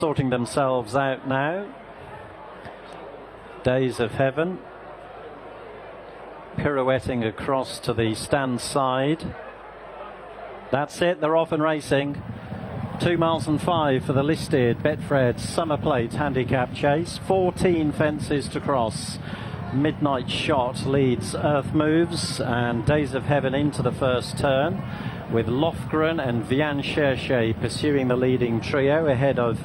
sorting themselves out now. Days of Heaven pirouetting across to the stand side. That's it, they're off and racing. 2 miles and 5 for the listed Betfred Summer Plate Handicap Chase. 14 fences to cross. Midnight Shot leads Earth Moves and Days of Heaven into the first turn, with Lofgren and Vian Cherche pursuing the leading trio ahead of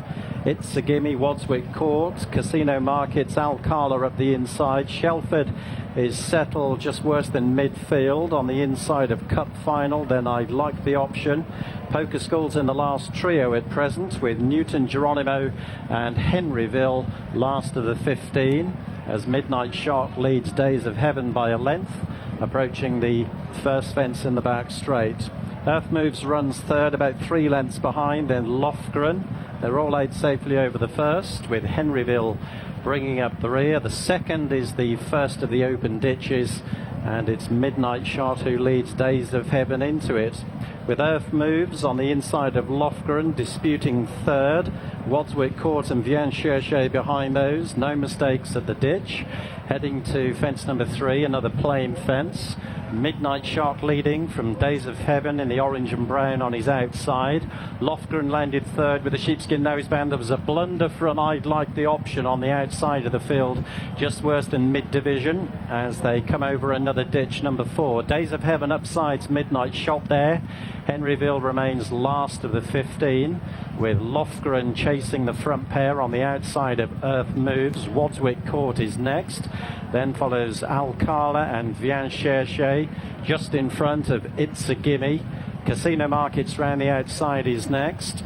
It's a Gimme, Wadswick Court, Casino Markets, Alcala up the inside. Shelford is settled just worse than midfield on the inside of Cup Final. Then I'd Like the Option. Poker School's in the last trio at present, with Newton Geronimo and Henryville last of the 15, as Midnight Shot leads Days of Heaven by a length, approaching the first fence in the back straight. Earth Moves runs third, about 3 lengths behind, then Lofgren. They're all laid safely over the first, with Henryville bringing up the rear. The second is the first of the open ditches, and it's Midnight Shot who leads Days of Heaven into it, with Earth Moves on the inside of Lofgren disputing third. Wadswick Court and Vian Cherche behind those. No mistakes at the ditch. Heading to fence number 3, another plain fence. Midnight Shot leading from Days of Heaven in the orange and brown on his outside. Lofgren landed third with a sheepskin noseband. There was a blunder from I'd Like the Option on the outside of the field, just worse than mid-division, as they come over another ditch, number 4. Days of Heaven upsides Midnight Shot there. Henryville remains last of the 15, with Lofgren chasing the front pair on the outside of Earth Moves. Wadswick Court is next. Then follows Alcala and Vian Cherche just in front of It's a Gimme. Casino Markets round the outside is next.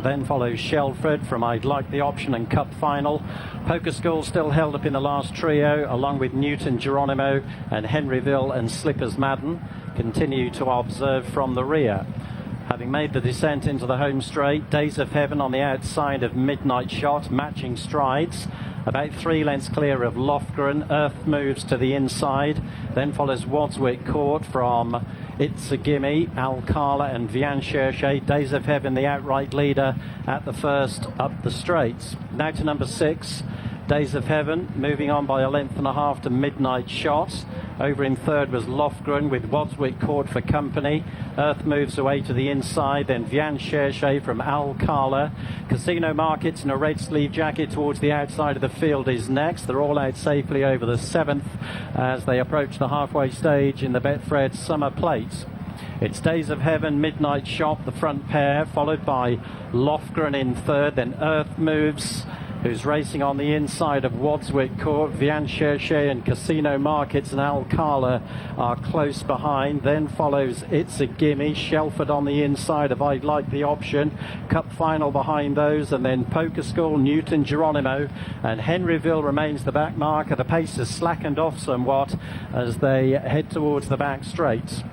Then follows Shelford from I'd Like the Option and Cup Final. Poker School still held up in the last trio, along with Newton Geronimo and Henryville and Slippers Madden continue to observe from the rear. Having made the descent into the home straight, Days of Heaven on the outside of Midnight Shot, matching strides, about 3 lengths clear of Lofgren. Earth Moves to the inside. Then follows Wadswick Court from It's a Gimme, Alcala and Vian Cherche. Days of Heaven the outright leader at the first up the straights. Now to number 6, Days of Heaven, moving on by a length and a half to Midnight Shot. Over in third was Lofgren, with Wadswick Court for company. Earth Moves away to the inside, then Vian Cherche from Alcala. Casino Markets in a red sleeve jacket towards the outside of the field is next. They're all out safely over the 7th as they approach the halfway stage in the Betfred Summer Plate. It's Days of Heaven, Midnight Shot, the front pair, followed by Lofgren in third, then Earth Moves, who's racing on the inside of Wadswick Court. Vian Cherche and Casino Markets and Alcala are close behind. Then follows It's a Gimme, Shelford on the inside of I'd Like the Option, Cup Final behind those, and then Poker School, Newton Geronimo, and Henryville remains the back marker. The pace has slackened off somewhat as they head towards the back straights,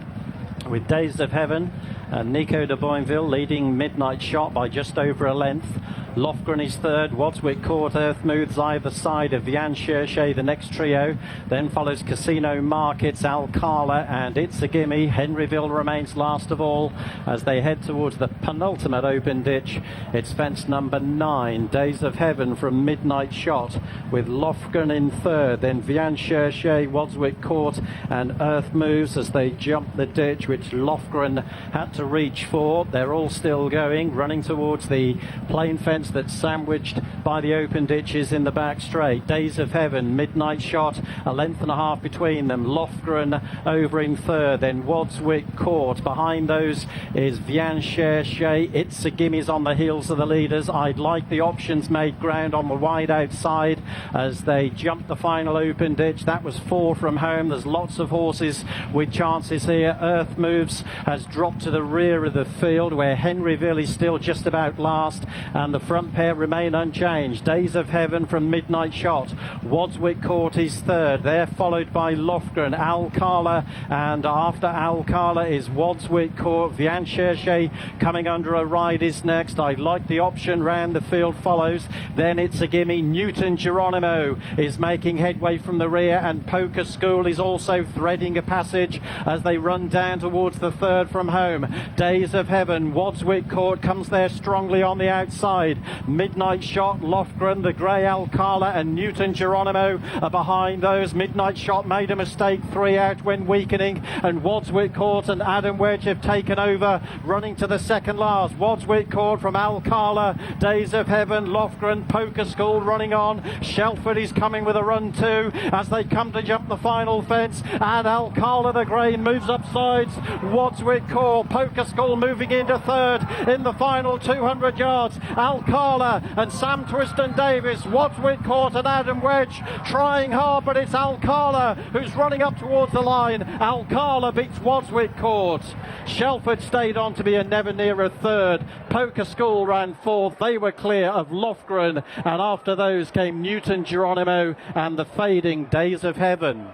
with Days of Heaven and Nico de Boinville leading Midnight Shot by just over a length. Lofgren is third, Wadswick Court, Earth Moves either side of Vian Cherche, the next trio. Then follows Casino Markets, Alcala and It's a Gimme. Henryville remains last of all as they head towards the penultimate open ditch. It's fence number 9, Days of Heaven from Midnight Shot, with Lofgren in third, then Vian Cherche, Wadswick Court and Earth Moves as they jump the ditch, which Lofgren had to reach for. They're all still going, running towards the plain fence that's sandwiched by the open ditches in the back straight. Days of Heaven, Midnight Shot, a length and a half between them. Lofgren over in third, then Wadswick Court. Behind those is Vian Cherche. It's a Gimme's on the heels of the leaders. I'd Like the Options made ground on the wide outside as they jump the final open ditch. That was 4 from home. There's lots of horses with chances here. Earth Moves has dropped to the rear of the field, where Henryville is still just about last, and the front pair remain unchanged. Days of Heaven from Midnight Shot. Wadswick Court is third. They're followed by Lofgren, Alcala, and after Alcala is Wadswick Court. Vian Cherche coming under a ride is next. I'd Like the Option round the field follows. Then It's a Gimme. Newton Geronimo is making headway from the rear, and Poker School is also threading a passage as they run down towards the third from home. Days of Heaven, Wadswick Court comes there strongly on the outside. Midnight Shot, Lofgren, the grey Alcala and Newton Geronimo are behind those. Midnight Shot made a mistake, 3 out when weakening, and Wadswick Court and Adam Wedge have taken over, running to the second last. Wadswick Court from Alcala, Days of Heaven, Lofgren, Poker School running on. Shelford is coming with a run too as they come to jump the final fence, and Alcala the grey moves up sides. Wadswick Court, Poker School moving into third in the final 200 yards. Alcala and Sam Twiston Davis, Wadswick Court and Adam Wedge trying hard, but it's Alcala who's running up towards the line. Alcala beats Wadswick Court. Shelford stayed on to be a never near a third. Poker School ran fourth. They were clear of Lofgren, and after those came Newton Geronimo and the fading Days of Heaven.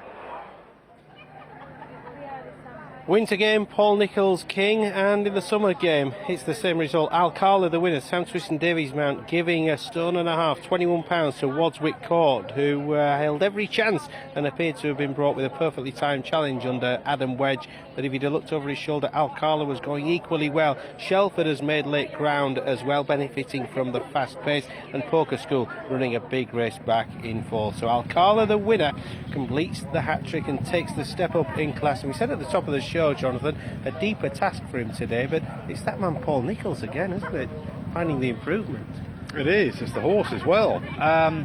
Winter game, Paul Nicholls king, and in the summer game it's the same result. Alcala the winner, Sam Twiston Davies mount giving a stone and a half, £21 to Wadswick Court, who held every chance and appeared to have been brought with a perfectly timed challenge under Adam Wedge, but if he'd have looked over his shoulder, Alcala was going equally well. Shelford has made late ground as well, benefiting from the fast pace, and Poker School running a big race back in fourth. So Alcala the winner completes the hat-trick and takes the step up in class. And we said at the top of the show, Jonathan, a deeper task for him today, but it's that man Paul Nicholls again, isn't it? Finding the improvement. It is, it's the horse as well.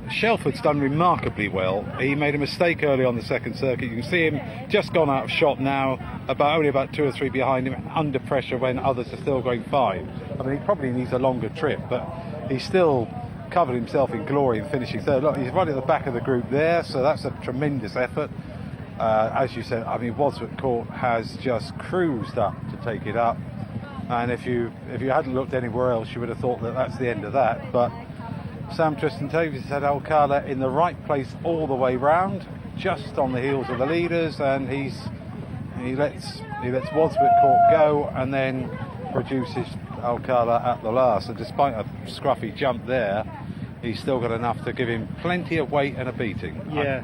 Shelford's done remarkably well. He made a mistake early on the second circuit. You can see him just gone out of shot now, only about 2 or 3 behind him, under pressure when others are still going 5. I mean, he probably needs a longer trip, but he's still covered himself in glory in finishing third. Look, he's right at the back of the group there, so that's a tremendous effort. As you said, I mean, Wadswick Court has just cruised up to take it up, and if you hadn't looked anywhere else, you would have thought that that's the end of that. But Sam Twiston Davies had Alcala in the right place all the way round, just on the heels of the leaders, and he lets Wadswick Court go, and then produces Alcala at the last. And despite a scruffy jump there, he's still got enough to give him plenty of weight and a beating. Yeah.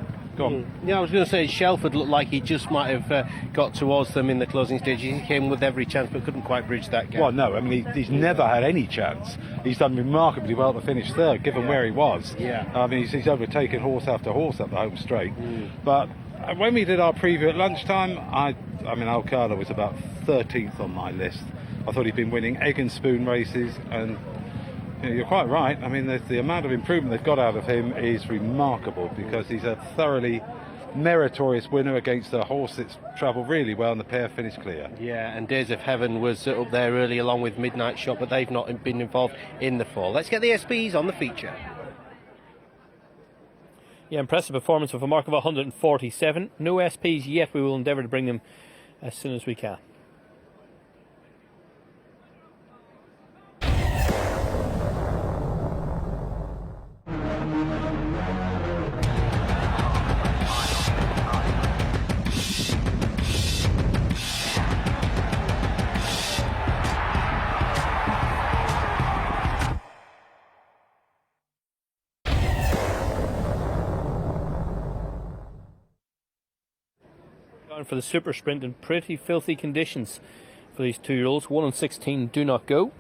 Yeah, I was going to say Shelford looked like he just might have got towards them in the closing stages. He came with every chance but couldn't quite bridge that gap. Well, no, I mean, he's never had any chance. He's done remarkably well to finish third, given where he was. Yeah. I mean, he's overtaken horse after horse up the home straight. But when we did our preview at lunchtime, I mean, Alcala was about 13th on my list. I thought he'd been winning egg and spoon races, and you're quite right. I mean, the amount of improvement they've got out of him is remarkable, because he's a thoroughly meritorious winner against a horse that's travelled really well, and the pair finished clear. Yeah, and Days of Heaven was up there early along with Midnight Shot, but they've not been involved in the fall. Let's get the SPs on the feature. Yeah, impressive performance with a mark of 147. No SPs yet. We will endeavour to bring them as soon as we can. For the super sprint in pretty filthy conditions for these 2-year-olds. 1 and 16 do not go.